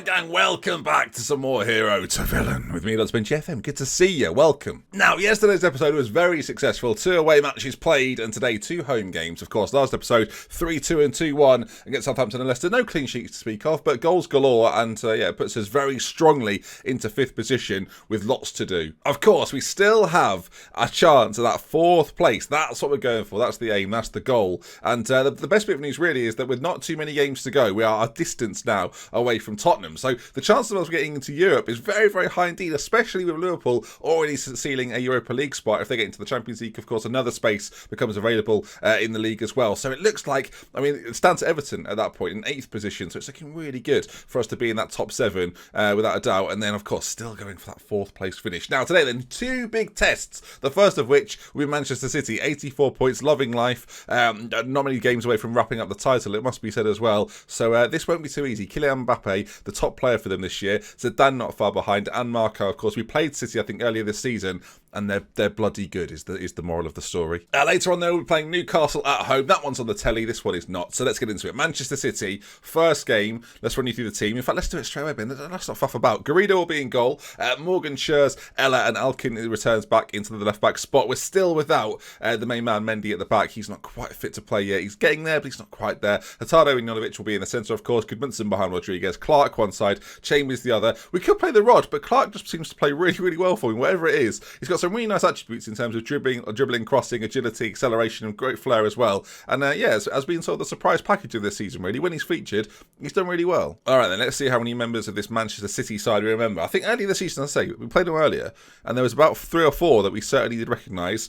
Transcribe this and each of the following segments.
gang, welcome back to some more Hero to Villain with me, Lots Bench FM. Good to see you, welcome. Now, yesterday's episode was very successful. 2 away matches played, and today 2 home games. Of course, last episode 3-2 and 2-1 against Southampton and Leicester. No clean sheets to speak of, but goals galore, and it puts us very strongly into 5th position with lots to do. Of course, we still have a chance at that 4th place. That's what we're going for. That's the aim. That's the goal. And the best bit of news really is that with not too many games to go, we are a distance now away from Tottenham. So the chance of us getting into Europe is very, very high indeed, especially with Liverpool already sealing a Europa League spot. If they get into the Champions League, of course, another space becomes available in the league as well. So it looks like, it stands to Everton at that point in 8th position. So it's looking really good for us to be in that top 7 without a doubt. And then, of course, still going for that 4th place finish. Now, today then, 2 big tests. The first of which will be Manchester City, 84 points, loving life. Not many games away from wrapping up the title, it must be said as well. So this won't be too easy. Kylian Mbappe, the top player for them this year. Zidane not far behind, and Marco, of course. We played City, I think, earlier this season, and they're bloody good is the moral of the story. Later on, though, we're playing Newcastle at home. That one's on the telly. This one is not. So let's get into it. Manchester City, first game. Let's run you through the team. In fact, let's do it straight away, Ben. Let's not faff about. Garrido will be in goal. Morgan, Schurz, Ella, and Alkin returns back into the left-back spot. We're still without the main man, Mendy, at the back. He's not quite fit to play yet. He's getting there, but he's not quite there. Hurtado and Jovanovic will be in the centre, of course. Goodmanson behind Rodriguez. Clark one side. Chambers the other. We could play the Rod, but Clark just seems to play really, really well for him, whatever it is. He's got some really nice attributes in terms of dribbling, crossing, agility, acceleration, and great flair as well. And has been sort of the surprise package of this season, really. When he's featured, he's done really well. All right, then, let's see how many members of this Manchester City side we remember. I think earlier this season, we played them earlier, and there was about 3 or 4 that we certainly did recognise.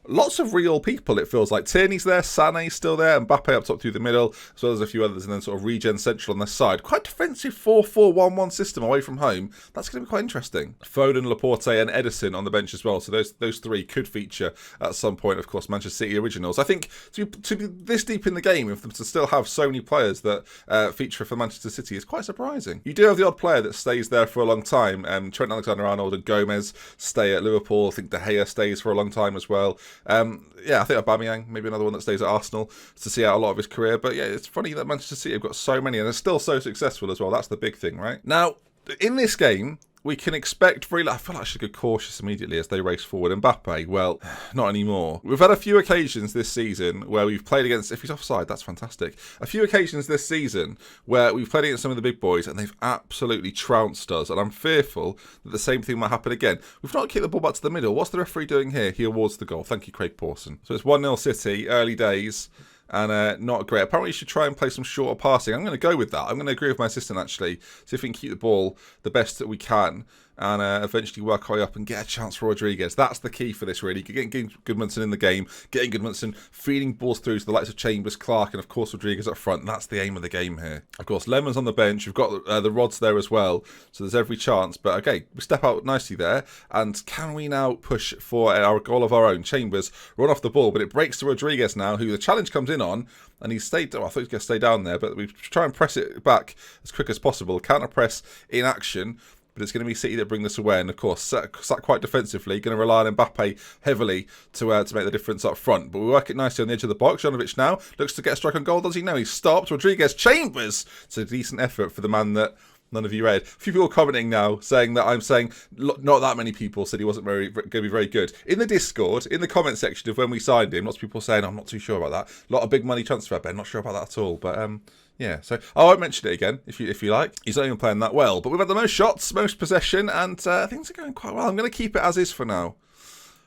Lots of real people, it feels like. Tierney's there, Sané's still there, Mbappe up top through the middle, as well as a few others, and then sort of regen central on this side. Quite defensive 4-4-1-1 system away from home. That's going to be quite interesting. Foden, Laporte, and Edison on the bench as well. So those 3 could feature at some point, of course, Manchester City originals. I think to be this deep in the game, if them to still have so many players that feature for Manchester City is quite surprising. You do have the odd player that stays there for a long time. Trent Alexander-Arnold and Gomez stay at Liverpool. I think De Gea stays for a long time as well. I think Aubameyang, maybe another one that stays at Arsenal to see out a lot of his career. But yeah, it's funny that Manchester City have got so many and they're still so successful as well. That's the big thing, right? Now, in this game, we can expect I feel like I should get cautious immediately as they race forward. Mbappe, well, not anymore. We've had a few occasions this season where we've played against, if he's offside, that's fantastic. A few occasions this season where we've played against some of the big boys and they've absolutely trounced us. And I'm fearful that the same thing might happen again. We've not kicked the ball back to the middle. What's the referee doing here? He awards the goal. Thank you, Craig Pawson. So it's 1-0 City, early days. And not great. Apparently, you should try and play some shorter passing. I'm going to go with that. I'm going to agree with my assistant, actually. See if we can keep the ball the best that we can and eventually work our way up and get a chance for Rodriguez. That's the key for this, really. Getting Goodmanson in the game, getting Goodmanson feeding balls through to the likes of Chambers, Clark, and, of course, Rodriguez up front. That's the aim of the game here. Of course, Lemon's on the bench. We've got the Rods there as well, so there's every chance. But, okay, we step out nicely there. And can we now push for our goal of our own? Chambers run off the ball, but it breaks to Rodriguez now, who the challenge comes in on. And he's stayed. I thought he was going to stay down there, but we try and press it back as quick as possible. Counter press in action, but it's going to be City that bring this away. And of course, sat quite defensively, going to rely on Mbappe heavily to make the difference up front. But we work it nicely on the edge of the box. Jovanovic now looks to get a strike on goal. Does he? No, he's stopped. Rodriguez, Chambers. It's a decent effort for the man that none of you read. A few people commenting now saying that I'm saying not that many people said he wasn't going to be very good. In the Discord, in the comment section of when we signed him, lots of people saying I'm not too sure about that. A lot of big money transfer, Ben. Not sure about that at all. But yeah, so I won't mention it again if you like. He's not even playing that well. But we've had the most shots, most possession, and things are going quite well. I'm going to keep it as is for now.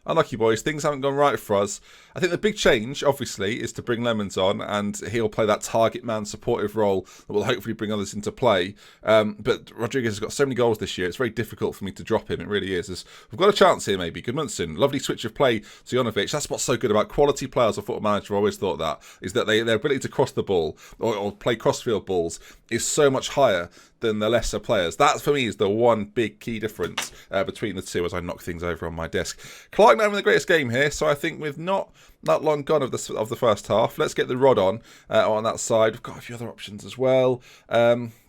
Unlucky boys, things haven't gone right for us. I think the big change, obviously, is to bring Lemons on, and he'll play that target man supportive role that will hopefully bring others into play. But Rodriguez has got so many goals this year, it's very difficult for me to drop him. It really is. We've got a chance here, maybe. Goodmanson, lovely switch of play to Jovanovic. That's what's so good about quality players. I thought a manager always thought that, is that their ability to cross the ball or play crossfield balls is so much higher than the lesser players. That, for me, is the one big key difference between the two as I knock things over on my desk. Clark not having the greatest game here, so I think with not not long gone of the first half. Let's get the rod on that side. We've got a few other options as well.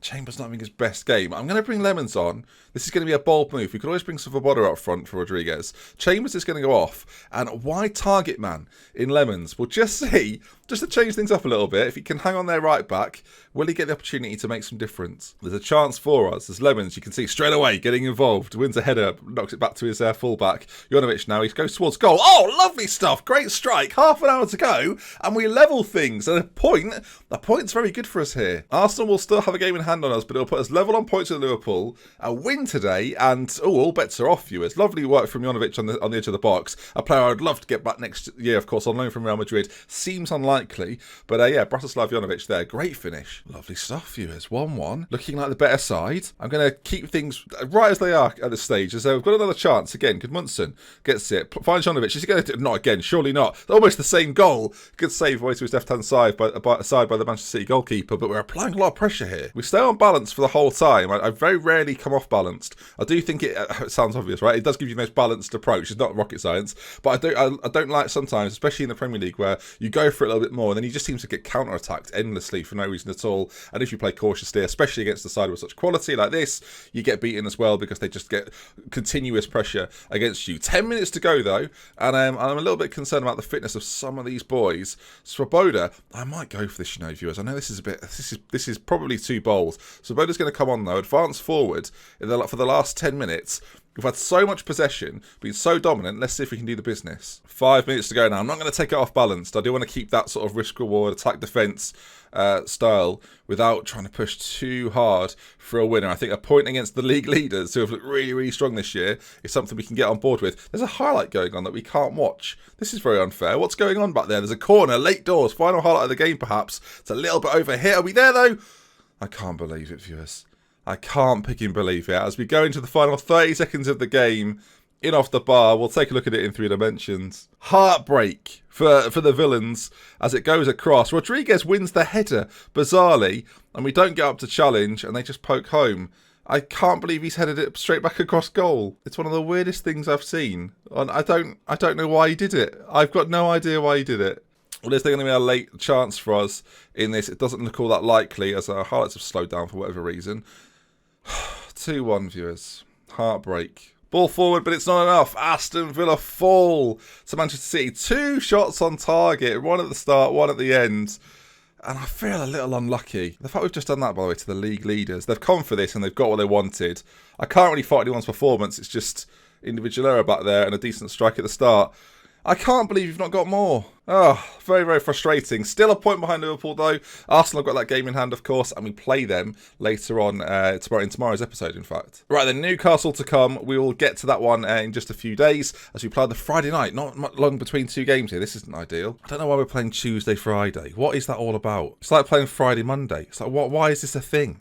Chambers not having his best game. I'm going to bring Lemons on. This is going to be a bold move. We could always bring Svoboda up front for Rodriguez. Chambers is going to go off. And why target man in Lemons? We'll just see, just to change things up a little bit, if he can hang on there right back, will he get the opportunity to make some difference? There's a chance for us. There's Lemons, you can see straight away getting involved. Wins a header, knocks it back to his fullback. Jovanovic now, he goes towards goal. Oh, lovely stuff. Great strike. Half an hour to go. And we level things. And a point's very good for us here. Arsenal will still have a game in hand on us, but it'll put us level on points with Liverpool. A win today, and all bets are off, viewers. Lovely work from Jovanovic on the edge of the box. A player I'd love to get back next year, of course, on loan from Real Madrid. Seems unlikely, but yeah, Bratislav Jovanovic there. Great finish. Lovely stuff, viewers. 1-1. Looking like the better side. I'm going to keep things right as they are at this stage. So we've got another chance. Again, Gudmundsson gets it. Finds Jovanovic. Is he going to... Not again. Surely not. Almost the same goal. Good save away to his left-hand side by the Manchester City goalkeeper, but we're applying a lot of pressure here. We stay on balance for the whole time. I very rarely come off balanced. I do think it sounds obvious, right? It does give you the most balanced approach. It's not rocket science, but I don't like sometimes, especially in the Premier League, where you go for it a little bit more and then you just seem to get counter-attacked endlessly for no reason at all. And if you play cautiously, especially against the side with such quality like this, you get beaten as well because they just get continuous pressure against you. 10 minutes to go though, and I'm a little bit concerned about the fitness of some of these boys. Swoboda, I might go for this, viewers. I know this is probably too bold. Swoboda's going to come on though, advance forward for the last 10 minutes. We've had so much possession, been so dominant. Let's see if we can do the business. 5 minutes to go now. I'm not going to take it off balanced. I do want to keep that sort of risk-reward, attack-defence style without trying to push too hard for a winner. I think a point against the league leaders who have looked really, really strong this year is something we can get on board with. There's a highlight going on that we can't watch. This is very unfair. What's going on back there? There's a corner, late doors, final highlight of the game perhaps. It's a little bit over here. Are we there though? I can't believe it, viewers. I can't pick and believe it. As we go into the final 30 seconds of the game, in off the bar, we'll take a look at it in 3 dimensions. Heartbreak for the villains as it goes across. Rodriguez wins the header, bizarrely, and we don't get up to challenge, and they just poke home. I can't believe he's headed it straight back across goal. It's one of the weirdest things I've seen. And I don't know why he did it. I've got no idea why he did it. Well, is there going to be a late chance for us in this? It doesn't look all that likely as our highlights have slowed down for whatever reason. 2-1, viewers. Heartbreak. Ball forward, but it's not enough. Aston Villa fall to Manchester City. 2 shots on target. 1 at the start, 1 at the end. And I feel a little unlucky. The fact we've just done that, by the way, to the league leaders. They've come for this and they've got what they wanted. I can't really fault anyone's performance. It's just individual error back there and a decent strike at the start. I can't believe you've not got more. Oh, very, very frustrating. Still a point behind Liverpool, though. Arsenal have got that game in hand, of course, and we play them later on in tomorrow's episode, in fact. Right, then, Newcastle to come. We will get to that one in just a few days as we play the Friday night. Not long between 2 games here. This isn't ideal. I don't know why we're playing Tuesday, Friday. What is that all about? It's like playing Friday, Monday. It's like, why is this a thing?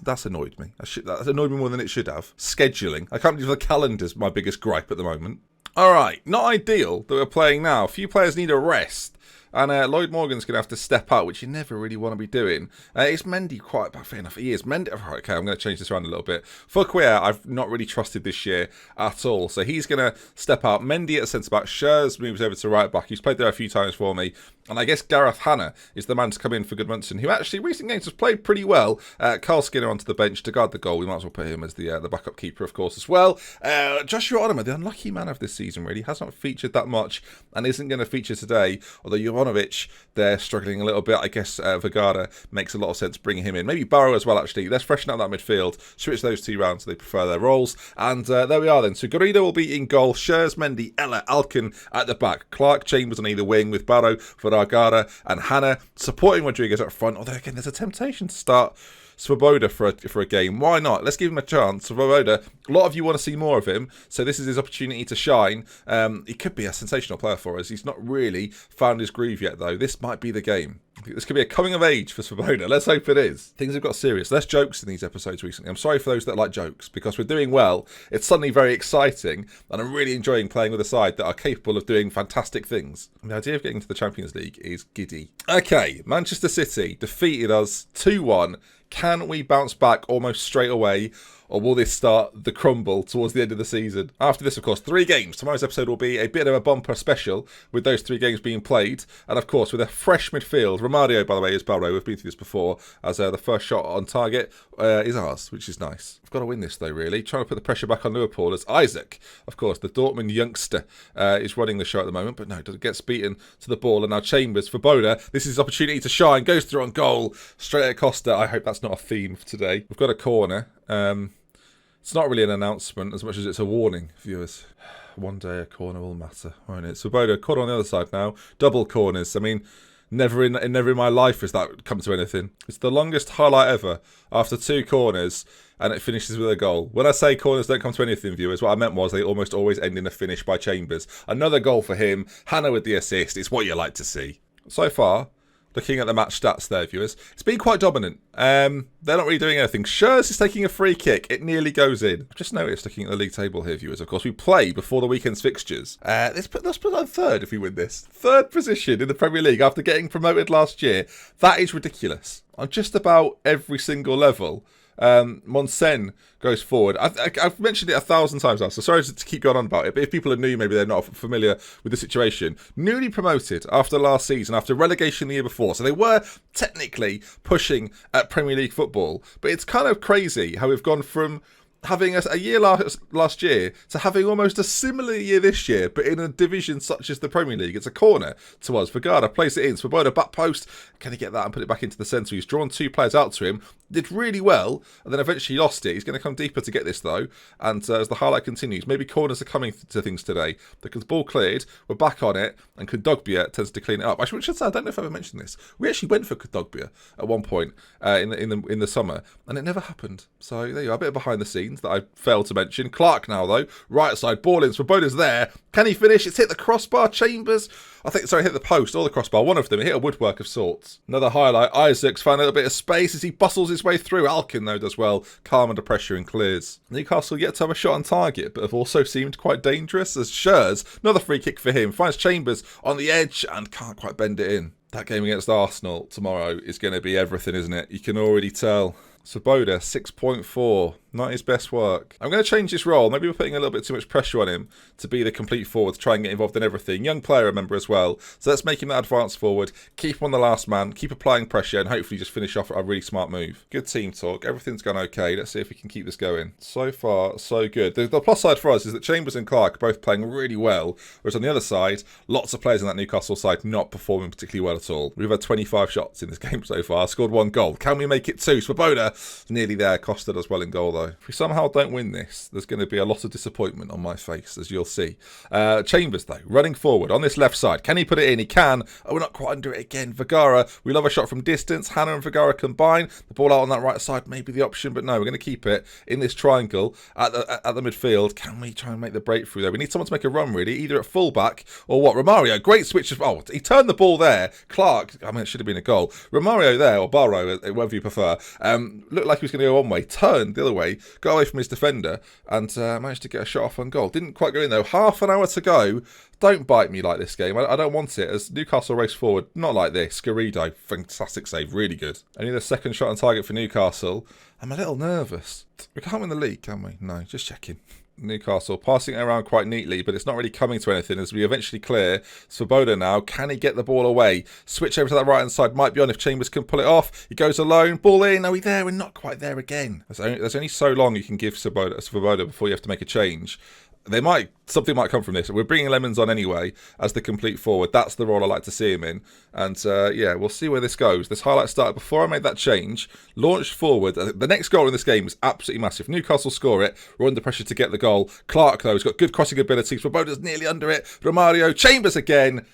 That's annoyed me. That's annoyed me more than it should have. Scheduling. I can't believe the calendar's my biggest gripe at the moment. Alright, not ideal that we're playing now. A few players need a rest. And Lloyd Morgan's going to have to step out, which you never really want to be doing. Is Mendy quite fair enough? He is. Mendy. Right, okay, I'm going to change this around a little bit. Fouquet, I've not really trusted this year at all. So he's going to step out. Mendy at centre-back. Schürrle moves over to right-back. He's played there a few times for me. And I guess Gareth Hanna is the man to come in for Gudmundsson, who actually recent games has played pretty well. Carl Skinner onto the bench to guard the goal. We might as well put him as the backup keeper, of course, as well. Joshua Onomah, the unlucky man of this season, really, has not featured that much and isn't going to feature today. Although Jovanovic, they're struggling a little bit. I guess Vergara makes a lot of sense bringing him in. Maybe Barrow as well, actually. Let's freshen out that midfield. Switch those 2 rounds so they prefer their roles. And there we are then. So Garrido will be in goal. Schürrle, Mendy, Ella, Alkin at the back. Clark, Chambers on either wing with Barrow, Vergara and Hanna supporting Rodriguez up front. Although, again, there's a temptation to start Svoboda for a game. Why not? Let's give him a chance. Svoboda, a lot of you want to see more of him, so this is his opportunity to shine. He could be a sensational player for us. He's not really found his groove yet, though. This might be the game. I think this could be a coming of age for Svoboda. Let's hope it is. Things have got serious. Less jokes in these episodes recently. I'm sorry for those that like jokes, because we're doing well. It's suddenly very exciting, and I'm really enjoying playing with a side that are capable of doing fantastic things. And the idea of getting to the Champions League is giddy. Okay, Manchester City defeated us 2-1. Can we bounce back almost straight away? or will this start the crumble towards the end of the season? After this, of course, 3 games. Tomorrow's episode will be a bit of a bumper special with those 3 games being played. And of course, with a fresh midfield. Romario, by the way, is Barrow. We've been through this before, as the first shot on target is ours, which is nice. We've got to win this, though, really. Trying to put the pressure back on Liverpool as Isaac, of course, the Dortmund youngster, is running the show at the moment. But no, gets beaten to the ball. And now Chambers for Boda. This is his opportunity to shine. Goes through on goal. Straight at Costa. I hope that's not a theme for today. We've got a corner. It's not really an announcement as much as it's a warning, viewers. One day a corner will matter, won't it? So Boda, corner on the other side now. Double corners. I mean, never in my life has that come to anything. It's the longest highlight ever after 2 corners, and it finishes with a goal. When I say corners don't come to anything, viewers, what I meant was they almost always end in a finish by Chambers. Another goal for him. Hannah with the assist. It's what you like to see. So far, looking at the match stats there, viewers, it's been quite dominant. They're not really doing anything. Schurz is taking a free kick. It nearly goes in. I've just noticed, looking at the league table here, viewers, of course, we play before the weekend's fixtures. Let's put on 3rd if we win this. 3rd position in the Premier League after getting promoted last year. That is ridiculous. On just about every single level. Monsen goes forward. I've mentioned it 1,000 times now, so sorry to keep going on about it, but if people are new, maybe they're not familiar with the situation. Newly promoted after last season, after relegation the year before, so they were technically pushing at Premier League football, but it's kind of crazy how we've gone from having a year last year to having almost a similar year this year, but in a division such as the Premier League. It's a corner to us. Vergara plays it in. Swoboda, back post. Can he get that and put it back into the centre? He's drawn 2 players out to him. Did really well, and then eventually lost it. He's going to come deeper to get this, though. And as the highlight continues, maybe corners are coming to things today. The ball cleared. We're back on it, and Kondogbia tends to clean it up. I should say, I don't know if I ever mentioned this. We actually went for Kondogbia at one point in the summer, and it never happened. So there you are, a bit behind the scenes that I failed to mention. Clark now, though. Right side, ball in. Swoboda's there. Can he finish? It's hit the crossbar. Chambers. Hit the post or the crossbar. One of them. It hit a woodwork of sorts. Another highlight. Isaac's found a little bit of space as he bustles his way through. Alkin, though, does well. Calm under pressure and clears. Newcastle yet to have a shot on target, but have also seemed quite dangerous as Schurz, another free kick for him, finds Chambers on the edge and can't quite bend it in. That game against Arsenal tomorrow is going to be everything, isn't it? You can already tell. Swoboda, 6.4. Not his best work. I'm going to change this role. Maybe we're putting a little bit too much pressure on him to be the complete forward, to try and get involved in everything. Young player, remember, as well. So let's make him that advance forward. Keep him on the last man. Keep applying pressure and hopefully just finish off a really smart move. Good team talk. Everything's gone okay. Let's see if we can keep this going. So far, so good. The plus side for us is that Chambers and Clark are both playing really well. Whereas on the other side, lots of players in that Newcastle side not performing particularly well at all. We've had 25 shots in this game so far. Scored 1 goal. Can we make it 2? Swoboda, nearly there. Costa does well in goal, though. If we somehow don't win this, there's going to be a lot of disappointment on my face, as you'll see. Chambers, though, running forward on this left side. Can he put it in? He can. Oh, we're not quite under it again. Vergara, we love a shot from distance. Hannah and Vergara combine. The ball out on that right side may be the option, but no, we're going to keep it in this triangle at the midfield. Can we try and make the breakthrough there? We need someone to make a run, really, either at fullback or what? Romario, great switch. Oh, he turned the ball there. Clark, I mean, it should have been a goal. Romario there, or Barrow, whatever you prefer, looked like he was going to go one way, turned the other way, got away from his defender, and managed to get a shot off on goal. Didn't quite go in, though. Half an hour to go. Don't bite me like this game. I don't want it. As Newcastle race forward, not like this. Garrido, fantastic save, really good. Only the second shot on target for Newcastle. I'm a little nervous. We can't win the league, can we? No, just checking. Newcastle passing it around quite neatly, but it's not really coming to anything as we eventually clear. Swoboda now, can he get the ball away? Switch over to that right hand side, might be on if Chambers can pull it off. He goes alone, ball in, are we there? We're not quite there again. There's only so long you can give Swoboda before you have to make a change. Something might come from this. We're bringing Lemons on anyway as the complete forward. That's the role I like to see him in. And yeah, we'll see where this goes. This highlight started before I made that change. Launched forward. The next goal in this game is absolutely massive. Newcastle score it. We're under pressure to get the goal. Clark, though, has got good crossing ability. Swoboda's nearly under it. Romario, Chambers again.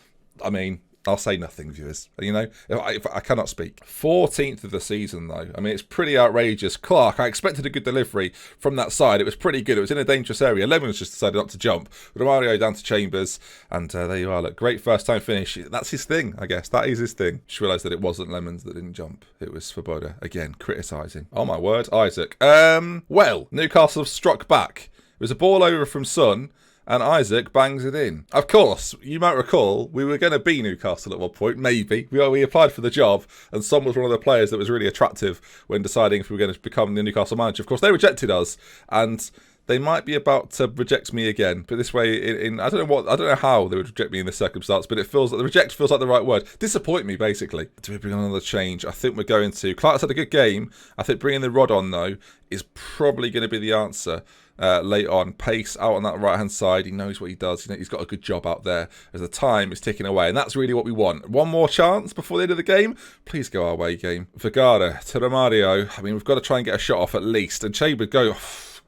I mean, I'll say nothing, viewers. You know, if I cannot speak. 14th of the season, though. I mean, it's pretty outrageous. Clark, I expected a good delivery from that side. It was pretty good. It was in a dangerous area. Lemons just decided not to jump. Romario down to Chambers. And there you are. Look, great first-time finish. That's his thing, I guess. That is his thing. Just realised that it wasn't Lemons that didn't jump. It was Swoboda. Again, criticising. Oh, my word. Isaac. Well, Newcastle have struck back. It was a ball over from Son. and Isaac bangs it in. Of course, you might recall, we were going to be Newcastle at one point, maybe. We applied for the job, and Son was one of the players that was really attractive when deciding if we were going to become the Newcastle manager. Of course, they rejected us, and they might be about to reject me again. But this way, I don't know how they would reject me in this circumstance, but it feels like the reject feels like the right word. Disappoint me, basically. Do we bring on another change? I think we're going to. Clark's had a good game. I think bringing the Rod on, though, is probably going to be the answer. Late on, pace out on that right hand side. He knows what he does. He's got a good job out there as the time is ticking away, and that's really what we want. One more chance before the end of the game. Please go our way, game. Vergara to Romario. I mean, we've got to try and get a shot off at least. And Chambers go.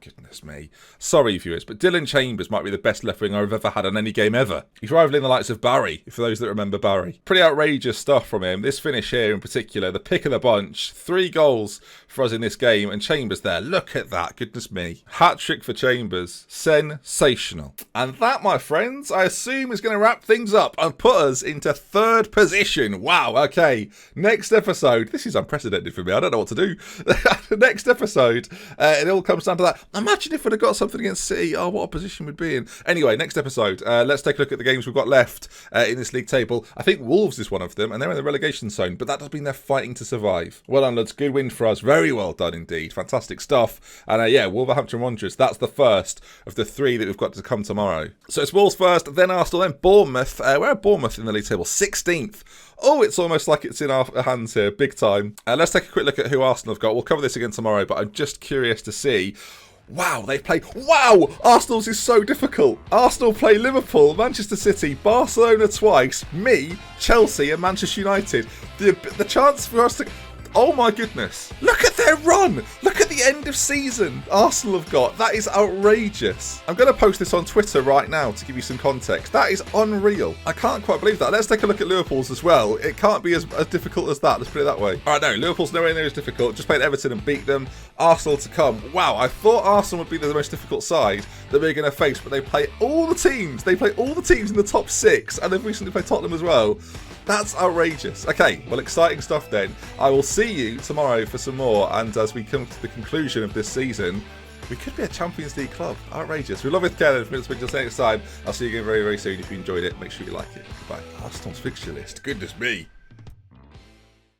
Goodness me. Sorry, viewers, but Dylan Chambers might be the best left winger I've ever had in any game ever. He's rivaling the likes of Barry, for those that remember Barry. Pretty outrageous stuff from him. This finish here in particular, the pick of the bunch. 3 goals for us in this game, and Chambers there. Look at that. Goodness me. Hat-trick for Chambers. Sensational. And that, my friends, I assume is going to wrap things up and put us into 3rd position. Wow, okay. Next episode. This is unprecedented for me. I don't know what to do. Next episode, it all comes down to that. Imagine if we'd have got something against City. Oh, what a position we'd be in. Anyway, next episode, let's take a look at the games we've got left in this league table. I think Wolves is one of them, and they're in the relegation zone, but that does mean they're fighting to survive. Well done, lads. Good win for us. Very well done indeed. Fantastic stuff. And yeah, Wolverhampton Wanderers. That's the first of the 3 that we've got to come tomorrow. So it's Wolves first, then Arsenal, then Bournemouth. Where are Bournemouth in the league table? 16th. Oh, it's almost like it's in our hands here, big time. Let's take a quick look at who Arsenal have got. We'll cover this again tomorrow, but I'm just curious to see. Wow, they play. Wow, Arsenal's is so difficult. Arsenal play Liverpool, Manchester City, Barcelona twice, me, Chelsea, and Manchester United. The chance for us to. Oh my goodness. Look at their run. Look at the end of season Arsenal have got. That is outrageous. I'm going to post this on Twitter right now to give you some context. That is unreal. I can't quite believe that. Let's take a look at Liverpool's as well. It can't be as difficult as that. Let's put it that way. All right, no, Liverpool's nowhere near as difficult. Just played Everton and beat them. Arsenal to come. Wow, I thought Arsenal would be the most difficult side that we're going to face, but they play all the teams. They play all the teams in the top 6, and they've recently played Tottenham as well. That's outrageous. Okay, well, exciting stuff then. I will see you tomorrow for some more, and as we come to the conclusion of this season, we could be a Champions League club. Outrageous. We love it, Kevin. We'll speak to you next time. I'll see you again very, very soon. If you enjoyed it, make sure you like it. Goodbye. Arsenal's fixture list. Goodness me.